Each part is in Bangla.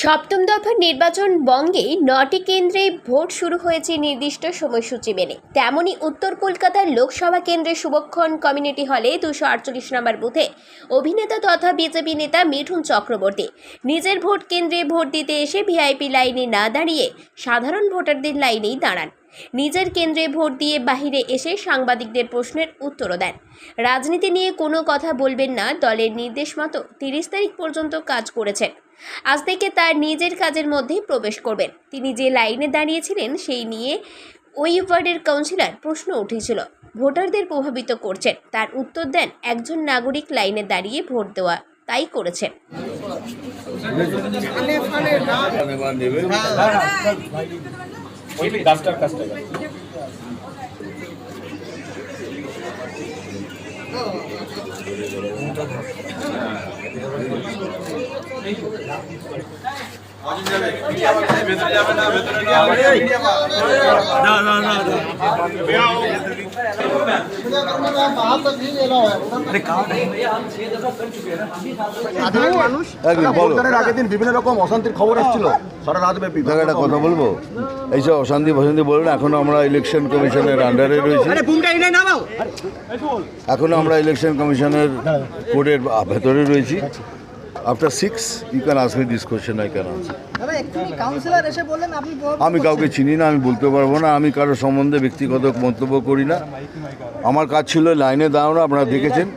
সপ্তম দফার নির্বাচন বঙ্গে 9টি কেন্দ্রে ভোট শুরু হয়েছে নির্দিষ্ট সময়সূচি মেনে। তেমনি উত্তর কলকাতার লোকসভা কেন্দ্রে শুভক্ষণ কমিউনিটি হলে 248 নম্বর বুথে অভিনেতা তথা বিজেপি নেতা মিঠুন চক্রবর্তী নিজের ভোট কেন্দ্রে ভোট দিতে এসে ভিআইপি লাইনে না দাঁড়িয়ে সাধারণ ভোটারদের লাইনেই দাঁড়ান। নিজের কেন্দ্রে ভোট দিয়ে বাহিরে এসে সাংবাদিকদের প্রশ্নের উত্তরও দেন। রাজনীতি নিয়ে কোনো কথা বলবেন না, দলের নির্দেশ মতো 30 তারিখ পর্যন্ত কাজ করেছেন। আজ থেকে তার নিজের কাজের মধ্যে প্রবেশ করবেন। তিনি যে লাইনে দাঁড়িয়েছিলেন সেই নিয়ে ওই ওয়ার্ডের কাউন্সিলর প্রশ্ন উঠেছিল, ভোটারদের প্রভাবিত করছেন। তার উত্তর দেন, একজন নাগরিক লাইনে দাঁড়িয়ে ভোট দেওয়া তাই করেছেন। আগের দিন বিভিন্ন রকম অশান্তির খবর এসেছিল সারা রাতব্যাপী। একটা কথা বলবো, এইসব অশান্তি ফশান্তি বলুন। এখনো আমরা ইলেকশন কমিশনের আন্ডারে রয়েছি, এখনো আমরা ইলেকশন কমিশনের কোডের ভেতরে রয়েছি। After 6 you can ask me this question, I can answer. আমি কাউকে চিনি না, আমি বলতে পারবো না। আমি কারোর সম্বন্ধে ব্যক্তিগত মন্তব্য করি না। আমার কাজ ছিল লাইনে দাঁড়ানো, আপনারা দেখেছেন।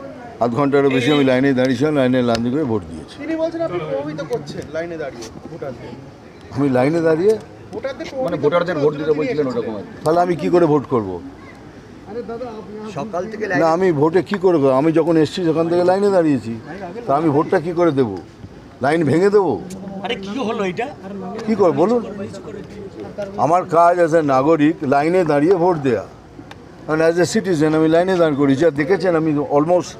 আধ ঘন্টারও বেশি আমি লাইনে দাঁড়িয়েছিলাম, লাইনে লাইন করে ভোট দিয়েছি। আমি লাইনে দাঁড়িয়ে মানে ভোটারদের ভোট দিতে বলছিলেন ওরকম। তাহলে আমি কি করে ভোট করব? সকাল থেকে না, আমি ভোটে কি করে, আমি যখন এসেছি সেখান থেকে লাইনে দাঁড়িয়েছি, তা আমি ভোটটা কি করে দেব? লাইন ভেঙে দেবো? কি করে বলুন? আমার কাজ অ্যাজ এ নাগরিক লাইনে দাঁড়িয়ে ভোট দেওয়া, কারণ অ্যাজ এ সিটিজেন আমি লাইনে দাঁড় করেছি। আর দেখেছেন আমি almost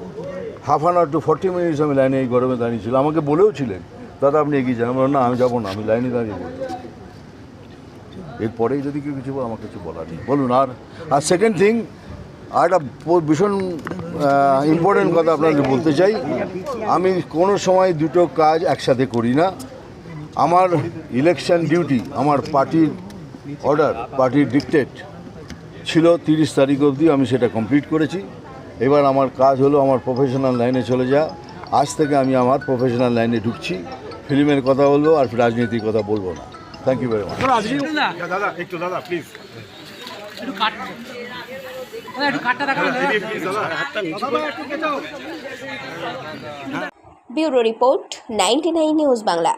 half an hour to 40 minutes আমি লাইনে এই গরমে দাঁড়িয়েছিলাম। আমাকে বলেও ছিলেন, দাদা আপনি এগিয়ে যান। আমরা না, আমি যাবো না, আমি লাইনে দাঁড়িয়ে বলবো। এরপরেই যদি কেউ কিছু আমার কিছু বলার নেই, বলুন। আর সেকেন্ড থিং, আর একটা ভীষণ ইম্পর্টেন্ট কথা আপনাদের বলতে চাই, আমি কোনো সময় দুটো কাজ একসাথে করি না। আমার ইলেকশন ডিউটি, আমার পার্টির অর্ডার, পার্টির ডিকটেট ছিল 30 তারিখ অবধি, আমি সেটা কমপ্লিট করেছি। এবার আমার কাজ হলো আমার প্রফেশনাল লাইনে চলে যাওয়া। আজ থেকে আমি আমার প্রফেশনাল লাইনে ঢুকছি। ফিল্মের কথা বলবো আর রাজনীতির কথা বলবো না। Thank you very much. Bureau report, 99 news Bangla.